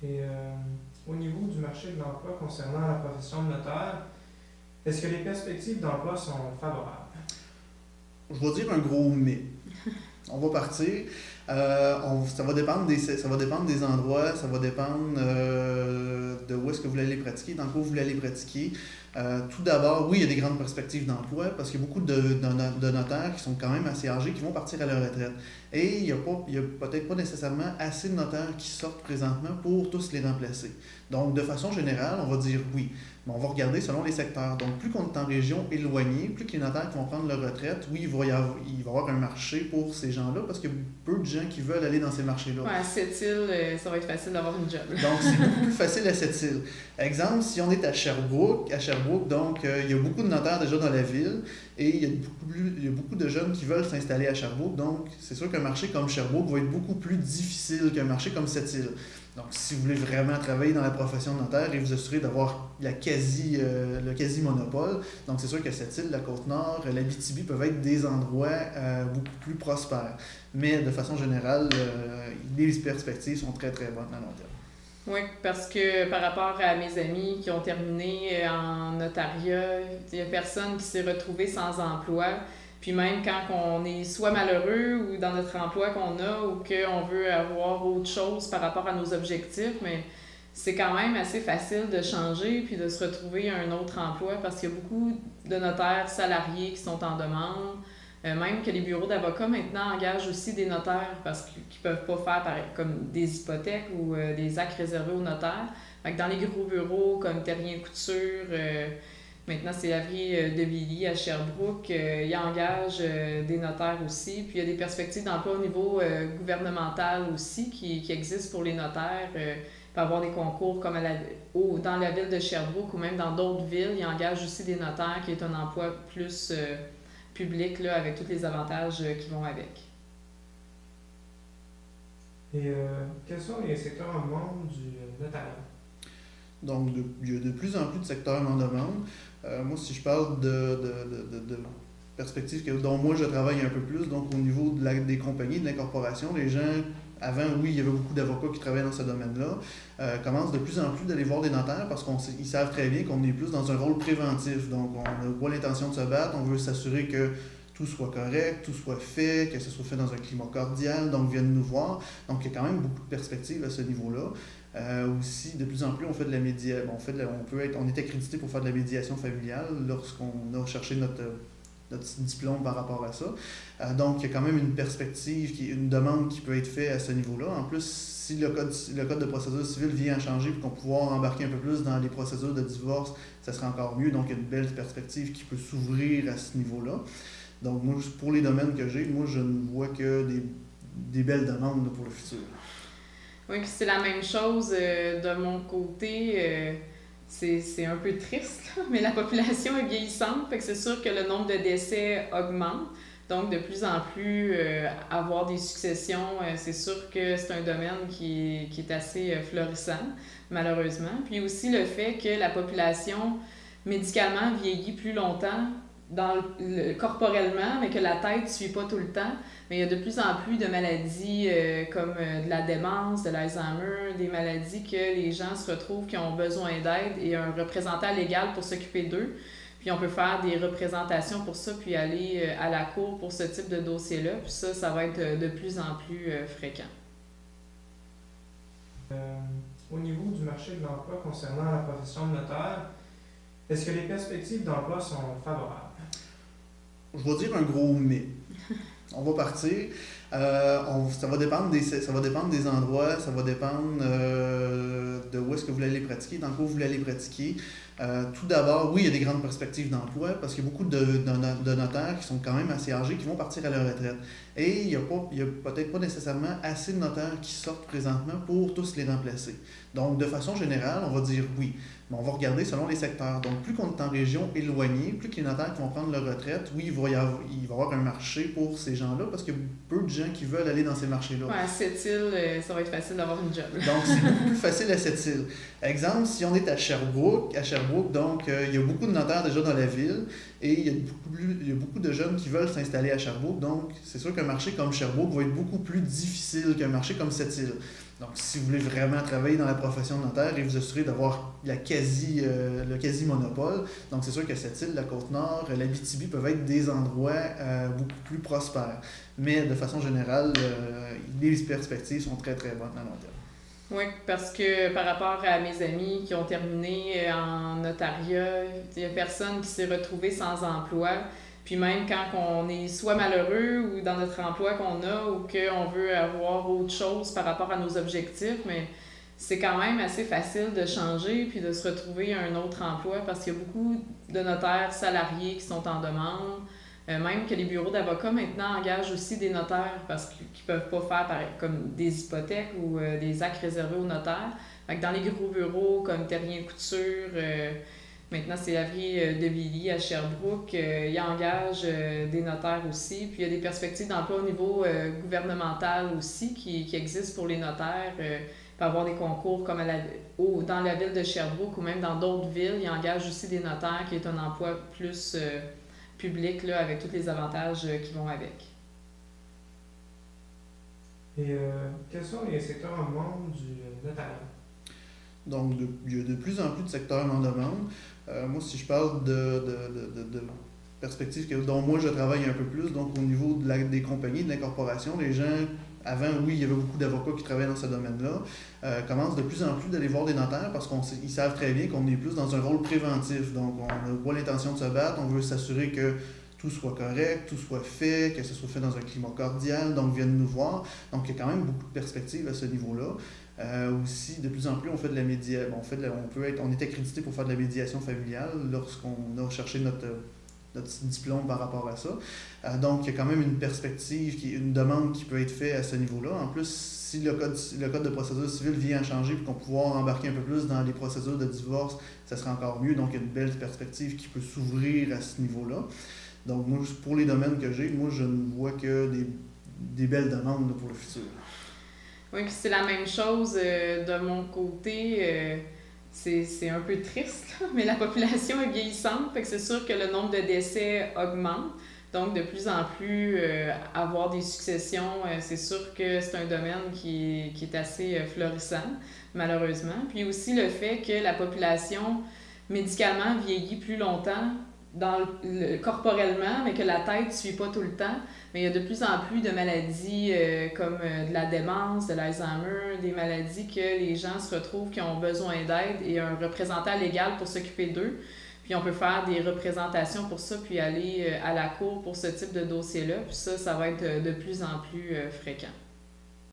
Et au niveau du marché de l'emploi concernant la profession de notaire, est-ce que les perspectives d'emploi sont favorables? Je vais dire un gros mais. On va partir. Ça va dépendre des endroits, ça va dépendre de où est-ce que vous voulez aller pratiquer, dans quoi vous voulez aller pratiquer. Tout d'abord, oui, il y a des grandes perspectives d'emploi parce qu'il y a beaucoup de notaires qui sont quand même assez âgés qui vont partir à la retraite. Et il y a peut-être pas nécessairement assez de notaires qui sortent présentement pour tous les remplacer. Donc, de façon générale, on va dire oui. Mais on va regarder selon les secteurs. Donc, plus qu'on est en région éloignée, plus que les notaires qui vont prendre leur retraite, oui, il va y avoir un marché pour ces gens-là parce qu'il y a peu de gens qui veulent aller dans ces marchés-là. Ouais, à Sept-Îles, ça va être facile d'avoir une job. Donc, c'est beaucoup plus facile à cette île. Exemple, si on est à Sherbrooke, donc, il y a beaucoup de notaires déjà dans la ville et il y a beaucoup de jeunes qui veulent s'installer à Sherbrooke. Donc, c'est sûr qu'un marché comme Sherbrooke va être beaucoup plus difficile qu'un marché comme cette île. Donc, si vous voulez vraiment travailler dans la profession de notaire et vous assurer d'avoir le quasi-monopole, donc c'est sûr que cette île, la Côte-Nord, l'Abitibi peuvent être des endroits beaucoup plus prospères. Mais de façon générale, les perspectives sont très très bonnes à long terme. Oui, parce que par rapport à mes amis qui ont terminé en notariat, il n'y a personne qui s'est retrouvé sans emploi. Puis même quand on est soit malheureux ou dans notre emploi qu'on a ou qu'on veut avoir autre chose par rapport à nos objectifs, mais c'est quand même assez facile de changer puis de se retrouver un autre emploi parce qu'il y a beaucoup de notaires salariés qui sont en demande. Même que les bureaux d'avocats maintenant engagent aussi des notaires parce qu'ils ne peuvent pas faire comme des hypothèques ou des actes réservés aux notaires. Fait que dans les gros bureaux comme Terrien Couture, maintenant c'est Avery de Billy à Sherbrooke, ils engagent des notaires aussi. Puis il y a des perspectives d'emploi au niveau gouvernemental aussi qui existent pour les notaires. Il peut y avoir des concours comme dans la ville de Sherbrooke ou même dans d'autres villes. Ils engagent aussi des notaires qui est un emploi plus public là, avec tous les avantages qui vont avec. Et quels sont les secteurs en demande du notariat? Donc, il y a de plus en plus de secteurs en demande. Moi, si je parle de perspectives dont moi je travaille un peu plus, donc au niveau des compagnies, de l'incorporation, les gens, avant, oui, il y avait beaucoup d'avocats qui travaillaient dans ce domaine-là, commencent de plus en plus d'aller voir des notaires parce qu'ils savent très bien qu'on est plus dans un rôle préventif. Donc, on n'a pas l'intention de se battre, on veut s'assurer que tout soit correct, tout soit fait, que ce soit fait dans un climat cordial, donc viennent nous voir. Donc, il y a quand même beaucoup de perspectives à ce niveau-là. Aussi, de plus en plus, on fait de la médiation. On est accrédité pour faire de la médiation familiale lorsqu'on a cherché notre diplôme par rapport à ça. Donc, il y a quand même une perspective, une demande qui peut être faite à ce niveau-là. En plus, si le code de procédure civile vient à changer et qu'on peut pouvoir embarquer un peu plus dans les procédures de divorce, ça serait encore mieux. Donc, il y a une belle perspective qui peut s'ouvrir à ce niveau-là. Donc, moi, pour les domaines que j'ai, moi, je ne vois que des belles demandes pour le futur. Oui, puis c'est la même chose de mon côté. C'est un peu triste, là, mais la population est vieillissante, fait que c'est sûr que le nombre de décès augmente. Donc, de plus en plus, avoir des successions, c'est sûr que c'est un domaine qui est assez florissant, malheureusement. Puis aussi le fait que la population médicalement vieillit plus longtemps corporellement, mais que la tête ne suit pas tout le temps. Mais il y a de plus en plus de maladies comme de la démence, de l'Alzheimer, des maladies que les gens se retrouvent qui ont besoin d'aide et un représentant légal pour s'occuper d'eux. Puis on peut faire des représentations pour ça, puis aller à la cour pour ce type de dossier-là. Puis ça va être de plus en plus fréquent. Au niveau du marché de l'emploi concernant la profession de notaire, est-ce que les perspectives d'emploi sont favorables? Je vais dire un gros mais. On va partir. Ça va dépendre des endroits, ça va dépendre de où est-ce que vous voulez aller pratiquer, dans quoi vous voulez aller pratiquer. Tout d'abord, oui, il y a des grandes perspectives d'emploi parce qu'il y a beaucoup de notaires qui sont quand même assez âgés qui vont partir à la retraite. Et il y a peut-être pas nécessairement assez de notaires qui sortent présentement pour tous les remplacer. Donc, de façon générale, on va dire oui. Mais on va regarder selon les secteurs. Donc, plus qu'on est en région éloignée, plus que les notaires qui vont prendre leur retraite, oui, il va y avoir un marché pour ces gens-là parce qu'il y a peu de gens qui veulent aller dans ces marchés-là. Ouais, à Sept-Îles, ça va être facile d'avoir une job. Donc, c'est beaucoup plus facile à cette île. Exemple, si on est à Sherbrooke, donc, il y a beaucoup de notaires déjà dans la ville et il y a beaucoup de jeunes qui veulent s'installer à Sherbrooke. Donc, c'est sûr qu'un marché comme Sherbrooke va être beaucoup plus difficile qu'un marché comme cette île. Donc, si vous voulez vraiment travailler dans la profession de notaire et vous assurer d'avoir le quasi-monopole, donc c'est sûr que cette île, la Côte-Nord, l'Abitibi peuvent être des endroits beaucoup plus prospères. Mais de façon générale, les perspectives sont très très bonnes à long terme. Oui, parce que par rapport à mes amis qui ont terminé en notariat, il n'y a personne qui s'est retrouvé sans emploi. Puis même quand on est soit malheureux ou dans notre emploi qu'on a ou qu'on veut avoir autre chose par rapport à nos objectifs, mais c'est quand même assez facile de changer puis de se retrouver un autre emploi parce qu'il y a beaucoup de notaires salariés qui sont en demande. Même que les bureaux d'avocats maintenant engagent aussi des notaires parce qu'ils ne peuvent pas faire comme des hypothèques ou des actes réservés aux notaires. Fait que dans les gros bureaux comme Terrien Couture, maintenant c'est Avery de Billy à Sherbrooke, ils engagent des notaires aussi. Puis il y a des perspectives d'emploi au niveau gouvernemental aussi qui existent pour les notaires. Il peut y avoir des concours comme dans la ville de Sherbrooke ou même dans d'autres villes. Ils engagent aussi des notaires qui est un emploi plus public là, avec tous les avantages qui vont avec. Et quels sont les secteurs en demande du notariat? Donc, il y a de plus en plus de secteurs en demande. Moi, si je parle de perspectives dont moi je travaille un peu plus, donc au niveau des compagnies, de l'incorporation, les gens, avant, oui, il y avait beaucoup d'avocats qui travaillaient dans ce domaine-là, commencent de plus en plus d'aller voir des notaires parce qu'ils savent très bien qu'on est plus dans un rôle préventif. Donc, on n'a pas l'intention de se battre, on veut s'assurer que tout soit correct, tout soit fait, que ce soit fait dans un climat cordial, donc viennent nous voir. Donc, il y a quand même beaucoup de perspectives à ce niveau-là. Aussi, de plus en plus, on fait de la médiation. On est accrédité pour faire de la médiation familiale lorsqu'on a recherché notre diplôme par rapport à ça. Donc, il y a quand même une perspective, une demande qui peut être faite à ce niveau-là. En plus, si le code de procédure civile vient à changer et qu'on peut pouvoir embarquer un peu plus dans les procédures de divorce, ça serait encore mieux. Donc, il y a une belle perspective qui peut s'ouvrir à ce niveau-là. Donc, moi, pour les domaines que j'ai, moi, je ne vois que des belles demandes là, pour le futur. Oui, puis c'est la même chose de mon côté. C'est un peu triste, là, mais la population est vieillissante, fait que c'est sûr que le nombre de décès augmente. Donc, de plus en plus, avoir des successions, c'est sûr que c'est un domaine qui est assez florissant, malheureusement. Puis aussi le fait que la population médicalement vieillit plus longtemps corporellement, mais que la tête ne suit pas tout le temps. Mais il y a de plus en plus de maladies comme de la démence, de l'Alzheimer, des maladies que les gens se retrouvent qui ont besoin d'aide et un représentant légal pour s'occuper d'eux. Puis on peut faire des représentations pour ça, puis aller à la cour pour ce type de dossier-là. Puis ça va être de plus en plus fréquent.